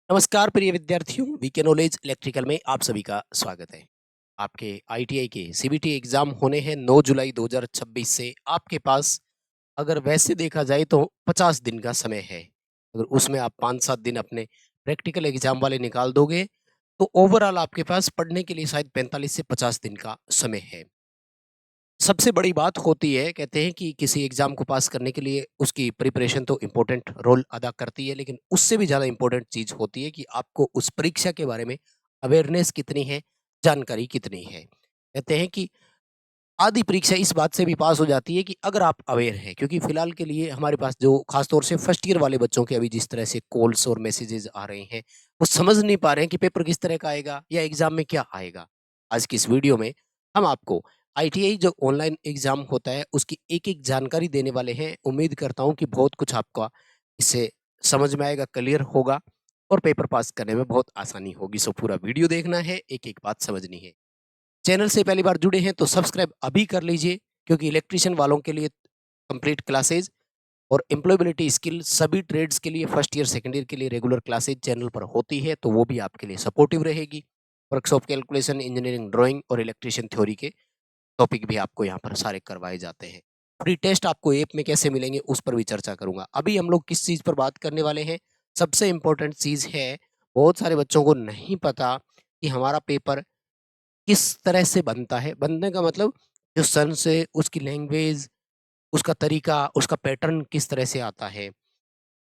नमस्कार प्रिय विद्यार्थियों, वीके नॉलेज इलेक्ट्रिकल में आप सभी का स्वागत है। आपके आईटीआई के सीबीटी एग्जाम होने हैं 9 जुलाई 2026 से। आपके पास अगर वैसे देखा जाए तो 50 दिन का समय है। अगर उसमें आप 5-7 दिन अपने प्रैक्टिकल एग्जाम वाले निकाल दोगे तो ओवरऑल आपके पास पढ़ने के लिए शायद 45 से 50 दिन का समय है। सबसे बड़ी बात होती है, कहते हैं कि किसी एग्जाम को पास करने के लिए उसकी प्रिपरेशन तो इम्पोर्टेंट रोल अदा करती है, लेकिन उससे भी ज़्यादा इम्पोर्टेंट चीज़ होती है कि आपको उस परीक्षा के बारे में अवेयरनेस कितनी है, जानकारी कितनी है। कहते हैं कि आधी परीक्षा इस बात से भी पास हो जाती है कि अगर आप अवेयर हैं, क्योंकि फिलहाल के लिए हमारे पास जो खास तौर से फर्स्ट ईयर वाले बच्चों के अभी जिस तरह से कॉल्स और मैसेजेस आ रहे हैं, वो समझ नहीं पा रहे हैं कि पेपर किस तरह का आएगा या एग्जाम में क्या आएगा। आज की इस वीडियो में हम आपको आईटीआई जो ऑनलाइन एग्जाम होता है उसकी एक-एक जानकारी देने वाले हैं। उम्मीद करता हूँ कि बहुत कुछ आपका इससे समझ में आएगा, क्लियर होगा और पेपर पास करने में बहुत आसानी होगी। सो पूरा वीडियो देखना है, एक-एक बात समझनी है। चैनल से पहली बार जुड़े हैं तो सब्सक्राइब अभी कर लीजिए, क्योंकि इलेक्ट्रीशियन वालों के लिए कंप्लीट क्लासेज और एम्प्लॉयबिलिटी स्किल सभी ट्रेड्स के लिए फर्स्ट ईयर सेकंड ईयर के लिए रेगुलर क्लासेज चैनल पर होती है, तो वो भी आपके लिए सपोर्टिव रहेगी। वर्कशॉप कैलकुलेशन, इंजीनियरिंग ड्राइंग और इलेक्ट्रीशियन थ्योरी के टॉपिक भी आपको यहाँ पर सारे करवाए जाते हैं। फ्री टेस्ट आपको ऐप में कैसे मिलेंगे उस पर भी चर्चा करूंगा। अभी हम लोग किस चीज़ पर बात करने वाले हैं, सबसे इम्पोर्टेंट चीज़ है, बहुत सारे बच्चों को नहीं पता कि हमारा पेपर किस तरह से बनता है। बनने का मतलब जो सन से उसकी लैंग्वेज, उसका तरीका, उसका पैटर्न किस तरह से आता है,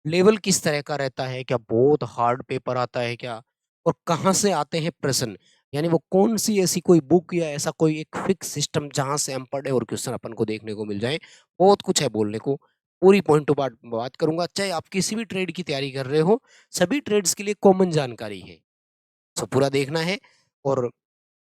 लेवल किस तरह का रहता है, क्या बहुत हार्ड पेपर आता है क्या? और कहाँ से आते हैं प्रश्न? यानी वो कौन-सी ऐसी कोई बुक या ऐसा कोई एक फिक्स सिस्टम जहाँ से हम पढ़ें और क्वेश्चन अपन को देखने को मिल जाएँ। बहुत कुछ है बोलने को, पूरी पॉइंट टू पॉइंट बात करूँगा। चाहे आप किसी भी ट्रेड की तैयारी कर रहे हो, सभी ट्रेड्स के लिए कॉमन जानकारी है। सो पूरा देखना है और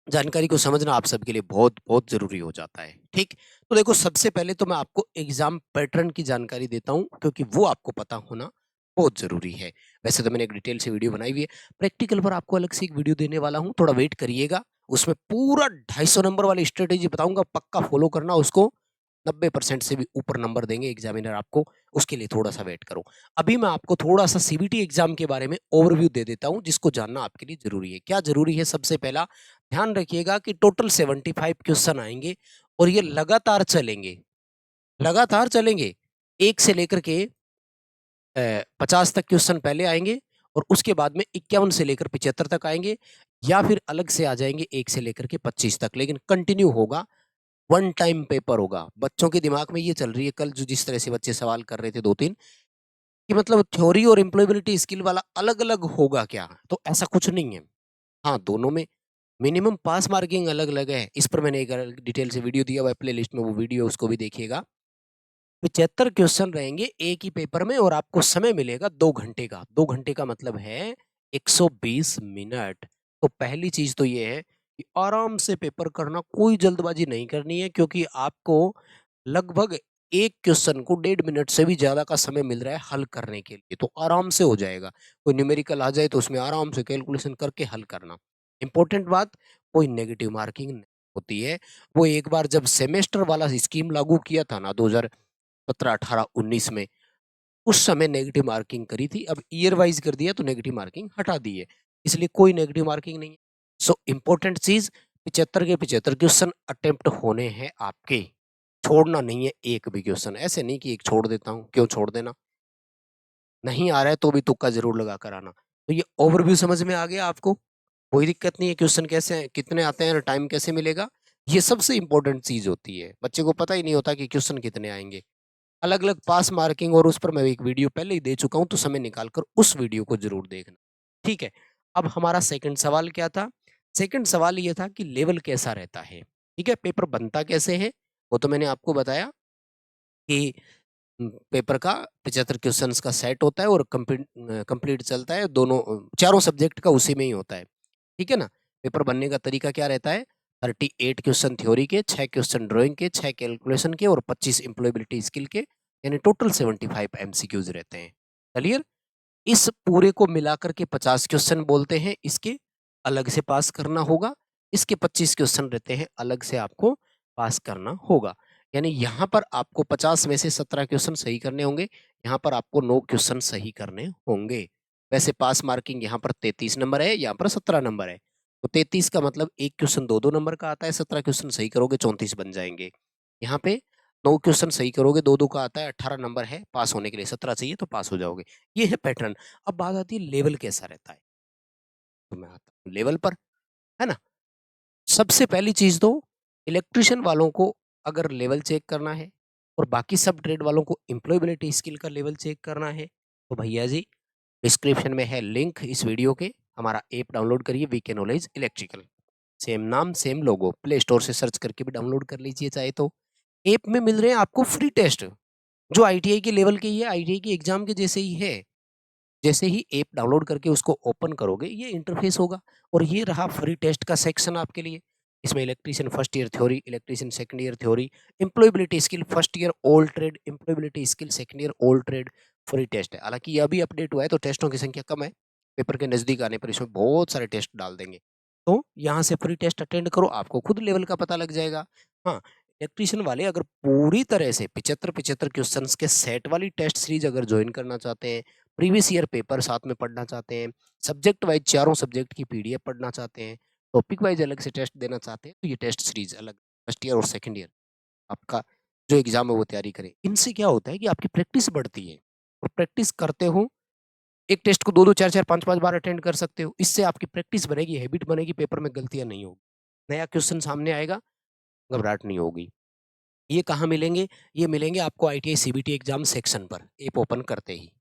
जानकारी को समझना आप सबके लिए बहुत ज़रूरी हो जाता है, ठीक? तो देखो, सबसे पहले तो मैं आपको एग्ज़ाम पैटर्न की जानकारी देता हूँ, क्योंकि वो आपको पता होना बहुत ज़रूरी है। वैसे तो मैंने एक डिटेल से वीडियो बनाई हुई है, प्रैक्टिकल पर आपको अलग से एक वीडियो देने वाला हूँ, थोड़ा वेट करिएगा। उसमें पूरा 250 नंबर वाली स्ट्रैटेजी बताऊँगा, पक्का फ़ॉलो करना उसको। 90% से भी ऊपर नंबर देंगे एग्ज़ामिनर आपको, उसके लिए थोड़ा-सा वेट करो। अभी मैं आपको थोड़ा-सा सीबीटी एग्ज़ाम के बारे में ओवरव्यू दे देता हूँ, जिसको जानना आपके लिए ज़रूरी है। क्या ज़रूरी है? सबसे पहला ध्यान रखिएगा कि टोटल 75 क्वेश्चन आएँगे और ये लगातार चलेंगे, लगातार चलेंगे। 1 से लेकर के 50 तक क्वेश्चन पहले आएँगे और उसके बाद में 51 से लेकर 75 तक आएँगे, या फिर अलग से आ जाएँगे 1 से लेकर के 25 तक, लेकिन कंटिन्यू होगा, वन टाइम पेपर होगा। बच्चों के दिमाग में ये चल रही है, कल जो जिस तरह से बच्चे सवाल कर रहे थे 2-3, कि मतलब थ्योरी और एम्प्लॉयबिलिटी स्किल वाला अलग-अलग होगा क्या? तो ऐसा कुछ नहीं है। हाँ, दोनों में मिनिमम पास मार्किंग अलग-अलग है। इस पर मैंने एक अलग डिटेल से वीडियो दिया हुआ है प्लेलिस्ट में, वो वीडियो उसको भी देखिएगा। 75 क्वेश्चन रहेंगे एक ही पेपर में और आपको समय मिलेगा 2 घंटे का। 2 घंटे का मतलब है 120 मिनट। तो पहली चीज़ तो ये है कि आराम से पेपर करना, कोई जल्दबाजी नहीं करनी है, क्योंकि आपको लगभग एक क्वेश्चन को 1.5 मिनट से भी ज़्यादा का समय मिल रहा है हल करने के लिए, तो आराम से हो जाएगा। कोई न्यूमेरिकल आ जाए तो उसमें आराम से कैलकुलेशन करके हल करना। इम्पोर्टेंट बात, कोई नेगेटिव मार्किंग नहीं होती है। वो एक बार जब सेमेस्टर वाला स्कीम लागू किया था ना 2017, 18, 19 में, उस समय नेगेटिव मार्किंग करी थी। अब ईयर वाइज कर दिया तो नेगेटिव मार्किंग हटा दी है। इसलिए कोई नेगेटिव मार्किंग नहीं है। सो इम्पोर्टेंट चीज़, 75 के 75 क्वेश्चन अटेम्प्ट होने हैं आपके। छोड़ना नहीं है एक भी क्वेश्चन। ऐसे नहीं कि एक छोड़ देता हूँ, क्यों छोड़ देना? नहीं आ रहा है तो भी तुक्का ज़रूर लगा कर आना। तो ये ओवरव्यू समझ में आ गया आपको? कोई दिक्कत नहीं है, क्वेश्चन कैसे हैं, कितने आते हैं, टाइम कैसे मिलेगा? ये सबसे इम्पोर्टेंट चीज़ होती है। बच्चे को पता ही नहीं होता कि क्वेश्चन कितने आएँगे। अलग-अलग पास मार्किंग और उस पर मैं एक वीडियो पहले ही दे चुका हूँ, तो समय निकाल कर उस वीडियो को ज़रूर देखना। ठीक है, अब हमारा सेकंड सवाल क्या था? सेकंड सवाल ये था कि लेवल कैसा रहता है? ठीक है, पेपर बनता कैसे है? वो तो मैंने आपको बताया कि पेपर का 75 क्वेश्चन्स का सेट होता है और कंप्लीट चलता है, दोनों चारों सब्जेक्ट का उसी में ही होता है। ठीक है ना? पेपर बनने का तरीका क्या रहता है? 38 क्वेश्चन थ्योरी के, 6 क्वेश्चन ड्राइंग के, 6 कैलकुलेशन के और 25 एम्प्लॉयबिलिटी स्किल के, यानी टोटल 75 एमसीक्यूज़ रहते हैं। क्लियर? इस पूरे को मिलाकर के 50 क्वेश्चन बोलते हैं, इसके अलग से पास करना होगा। इसके 25 क्वेश्चन रहते हैं, अलग से आपको पास करना होगा। यानी यहाँ पर आपको 50 में से 17 क्वेश्चन सही करने होंगे, यहाँ पर आपको 9 क्वेश्चन सही करने होंगे। वैसे पास मार्किंग यहाँ पर 33 नंबर है, यहाँ पर 17 नंबर है। तो 33 का मतलब एक क्वेश्चन 2-2 नंबर का आता है, 17 क्वेश्चन सही करोगे 34 बन जाएंगे। यहाँ पे 9 क्वेश्चन सही करोगे, 2-2 का आता है, 18 नंबर है, पास होने के लिए 17 चाहिए तो पास हो जाओगे। ये है पैटर्न। अब बात आती है लेवल कैसा रहता है, तो मैं आता हूँ लेवल पर, है ना? सबसे पहली चीज तो इलेक्ट्रिशियन वालों को अगर लेवल चेक करना है और बाकी सब ट्रेड वालों को एम्प्लॉयबिलिटी स्किल का लेवल चेक करना है, तो भैया जी डिस्क्रिप्शन में है लिंक इस वीडियो के, हमारा ऐप डाउनलोड करिए वीके नॉलेज इलेक्ट्रिकल। सेम नाम सेम लोगो, प्ले स्टोर से सर्च करके भी डाउनलोड कर लीजिए चाहे तो। ऐप में मिल रहे हैं आपको फ्री टेस्ट, जो आईटीआई के लेवल के ही है, आईटीआई के एग्जाम के जैसे ही है। जैसे ही ऐप डाउनलोड करके उसको ओपन करोगे ये इंटरफेस होगा, और ये रहा फ्री टेस्ट का सेक्शन आपके लिए। इसमें electrician first year theory, electrician second year theory, employability skill first year all trade, employability skill second year all trade, free test है। हालांकि ये अभी अपडेट हुआ है तो टेस्टों की संख्या कम है, पेपर के नजदीक आने पर इसमें बहुत सारे टेस्ट डाल देंगे। तो यहाँ से फ्री टेस्ट अटेंड करो, आपको खुद लेवल का पता लग जाएगा। हाँ, इलेक्ट्रीशियन वाले अगर पूरी तरह से 75-75 क्वेश्चंस के सेट वाली टेस्ट सीरीज अगर ज्वाइन करना चाहते हैं, प्रीवियस ईयर पेपर साथ में पढ़ना चाहते हैं, सब्जेक्ट वाइज चारों सब्जेक्ट की पीडीएफ पढ़ना चाहते हैं, टॉपिक वाइज अलग से टेस्ट देना चाहते हैं, तो ये टेस्ट सीरीज अलग फर्स्ट ईयर और सेकंड ईयर आपका जो एग्जाम है वो तैयारी करें। इनसे क्या होता है कि आपकी प्रैक्टिस बढ़ती है, और प्रैक्टिस करते हो एक टेस्ट को 2-2 4-4 5-5 बार अटेंड कर सकते हो। इससे आपकी प्रैक्टिस बनेगी, हैबिट बनेगी, पेपर में गलतियां नहीं होगी, नया क्वेश्चन सामने आएगा, घबराहट नहीं होगी। ये कहाँ मिलेंगे? ये मिलेंगे आपको आईटीआई सीबीटी एग्जाम सेक्शन पर, ऐप ओपन करते ही।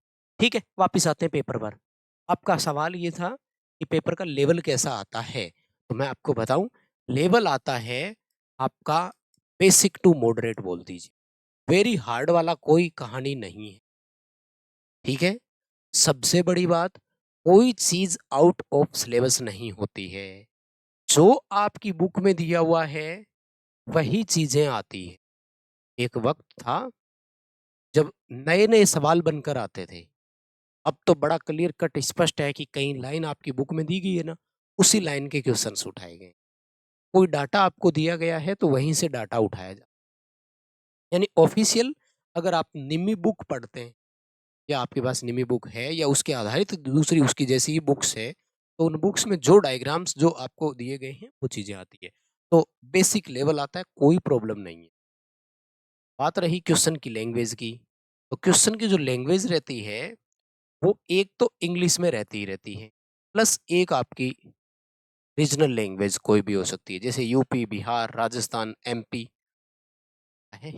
ठीक है, वापिस आते हैं पेपर पर। आपका सवाल ये था कि पेपर का लेवल कैसा आता है? तो मैं आपको बताऊं, लेवल आता है आपका बेसिक टू मॉडरेट बोल दीजिए। वेरी हार्ड वाला कोई कहानी नहीं है। ठीक है? सबसे बड़ी बात, कोई चीज आउट ऑफ सिलेबस नहीं होती है। जो आपकी बुक में दिया हुआ है वही चीजें आती है। एक वक्त था जब नए-नए सवाल बनकर आते थे। अब तो बड़ा क्लियर कट स्पष्ट है कि कहीं लाइन आपकी बुक में दी गई है ना, उसी लाइन के क्वेश्चंस उठाए गए। कोई डाटा आपको दिया गया है तो वहीं से डाटा उठाया जा, यानी ऑफिशियल अगर आप निम्मी बुक पढ़ते हैं, या आपके पास निम्मी बुक है या उसके आधारित दूसरी उसकी जैसी ही बुक्स है, तो उन बुक्स में जो डायग्राम्स जो आपको दिए गए हैं वो चीज़ें आती है। तो बेसिक लेवल आता है, कोई प्रॉब्लम नहीं है। बात रही क्वेश्चन की लैंग्वेज की, तो क्वेश्चन की जो लैंग्वेज रहती है वो एक तो इंग्लिश में रहती ही रहती है, प्लस एक आपकी रीजनल लैंग्वेज कोई भी हो सकती है, जैसे यूपी, बिहार, राजस्थान, एमपी है,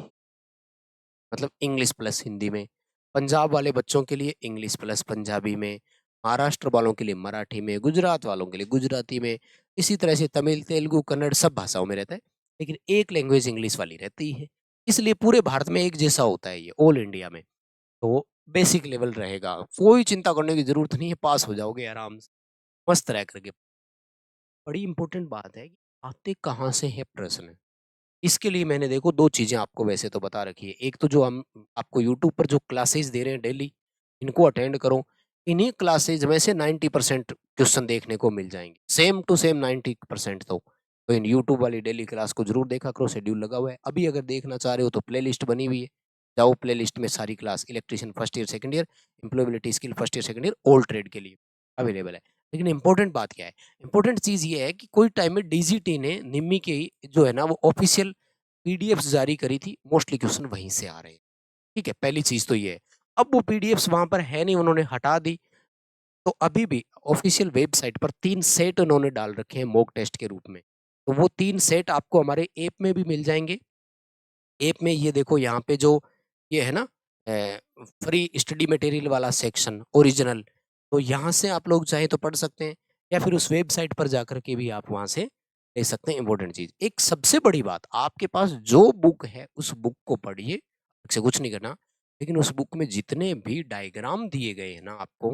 मतलब इंग्लिश प्लस हिंदी में। पंजाब वाले बच्चों के लिए इंग्लिश प्लस पंजाबी में, महाराष्ट्र वालों के लिए मराठी में, गुजरात वालों के लिए गुजराती में, इसी तरह से तमिल, तेलुगु, कन्नड़ सब भाषाओं में रहता है, लेकिन एक लैंग्वेज इंग्लिश वाली रहती है। इसलिए पूरे भारत में एक जैसा होता है, ये ऑल इंडिया में। तो बेसिक लेवल रहेगा, कोई चिंता करने की जरूरत नहीं है, पास हो जाओगे आराम से, मस्त रह करके। बड़ी इंपॉर्टेंट बात है कि आते कहाँ से है प्रश्न। इसके लिए मैंने देखो 2 चीज़ें आपको वैसे तो बता रखी है। एक तो जो हम आपको यूट्यूब पर जो क्लासेस दे रहे हैं डेली, इनको अटेंड करो। इन्हीं क्लासेस में से 90% क्वेश्चन देखने को मिल जाएँगे। सेम टू सेम 90% तो इन यूट्यूब वाली डेली क्लास को ज़रूर देखा करो, शेड्यूल लगा हुआ है। अभी अगर देखना चाह रहे हो तो प्लेलिस्ट बनी हुई है। जाओ प्लेलिस्ट में सारी class electrician first year, second year, employability skill first year, second year, all trade के लिए अवेलेबल है। लेकिन इम्पोर्टेंट बात क्या है? इम्पोर्टेंट चीज़ ये है कि कोई टाइम में डीजीटी ने निम्मी के जो है ना वो ऑफिशियल पीडीएफ्स जारी करी थी, मोस्टली क्वेश्चन वहीं से आ रहे हैं। ठीक है, पहली चीज़ तो ये है। अब वो पीडीएफ्स वहाँ पर है नहीं, उन्होंने हटा दी, तो अभी भी ऑफिशियल वेबसाइट पर 3 सेट उन्होंने डाल रखे हैं मॉक टेस्ट के रूप में। तो वो 3 सेट आपको हमारे ऐप में भी मिल जाएँगे। ऐप में ये देखो यहाँ पे जो ये है ना फ्री स्टडी मटेरियल वाला सेक्शन ओरिजिनल, तो यहाँ से आप लोग चाहे तो पढ़ सकते हैं, या फिर उस वेबसाइट पर जाकर के भी आप वहाँ से ले सकते हैं। इम्पोर्टेंट चीज़, एक सबसे बड़ी बात, आपके पास जो बुक है उस बुक को पढ़िए, अलग से कुछ नहीं करना। लेकिन उस बुक में जितने भी डायग्राम दिए गए हैं ना आपको,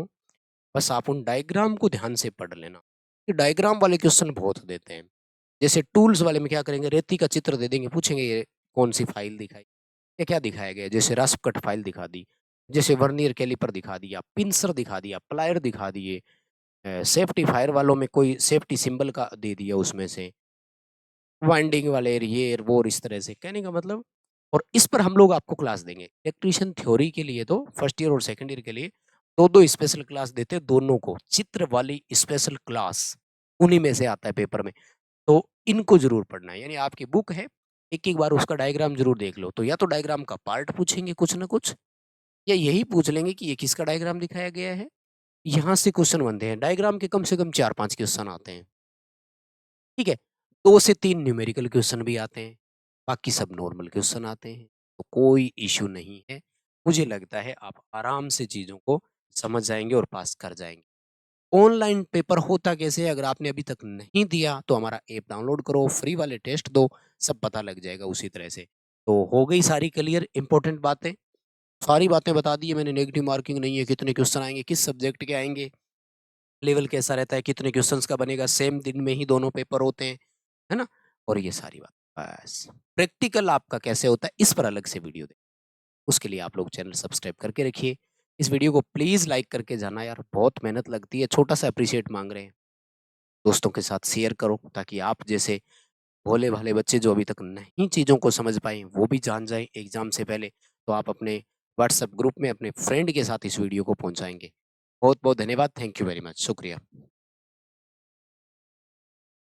बस आप उन डायग्राम को ध्यान से पढ़ लेना। ये डायग्राम वाले क्वेश्चन बहुत देते हैं। जैसे टूल्स वाले में क्या करेंगे, रेती का चित्र दे देंगे, पूछेंगे ये कौन सी फाइल दिखाई, ये क्या दिखाया गया है? जैसे रस्प कट फाइल दिखा दी, जैसे वर्नियर कैलिपर दिखा दिया, पिंसर दिखा दिया, प्लायर दिखा दिए, सेफ्टी फायर वालों में कोई सेफ्टी सिंबल का दे दिया उसमें से, वाइंडिंग वाले ये वो, इस तरह से कहने का मतलब। और इस पर हम लोग आपको क्लास देंगे इलेक्ट्रीशियन थ्योरी के लिए, तो फर्स्ट ईयर और सेकंड ईयर के लिए 2-2 स्पेशल क्लास देते हैं दोनों को, चित्र वाली स्पेशल क्लास, उन्हीं में से आता है पेपर में। तो इनको ज़रूर पढ़ना है, यानी आपकी बुक है, एक-एक बार उसका डायग्राम ज़रूर देख लो। तो या तो डायग्राम का पार्ट पूछेंगे कुछ ना कुछ, या यही पूछ लेंगे कि ये किसका डायग्राम दिखाया गया है? यहाँ से क्वेश्चन बनते हैं, डायग्राम के कम से कम 4-5 क्वेश्चन आते हैं, ठीक है? 2 से 3 न्यूमेरिकल क्वेश्चन भी आते हैं, बाकी सब नॉर्मल क्वेश्चन आते हैं, तो कोई इश्यू नहीं है। मुझे लगता है आप आराम से चीज़ों को समझ जाएँगे और पास कर जाएँगे। ऑनलाइन पेपर होता कैसे है? अगर आपने अभी तक नहीं दिया तो हमारा ऐप डाउनलोड करो, फ्री वाले टेस्ट दो, सब पता लग जाएगा उसी तरह से। तो हो गई सारी क्लियर इम्पोर्टेंट बातें, सारी बातें बता दी है मैंने, नेगेटिव मार्किंग नहीं है, कितने क्वेश्चन आएँगे, किस सब्जेक्ट के आएँगे, लेवल कैसा रहता है, कितने क्वेश्चंस का बनेगा, सेम दिन में ही दोनों पेपर होते हैं, है ना? और ये सारी बात। बस प्रैक्टिकल आपका कैसे होता है इस पर अलग से वीडियो दें। उसके लिए आप लोग चैनल सब्सक्राइब करके रखिए। इस वीडियो को प्लीज़ लाइक करके जाना यार, बहुत मेहनत लगती है, छोटा-सा एप्रिशिएट माँग रहे हैं। दोस्तों के साथ शेयर करो ताकि आप जैसे भोले-भाले बच्चे जो अभी तक नहीं चीज़ों को समझ पाए, वो भी जान जाएँ एग्ज़ाम से पहले। तो आप अपने व्हाट्सएप ग्रुप में अपने फ्रेंड के साथ इस वीडियो को पहुँचाएँगे। बहुत-बहुत धन्यवाद। Thank you very much. शुक्रिया।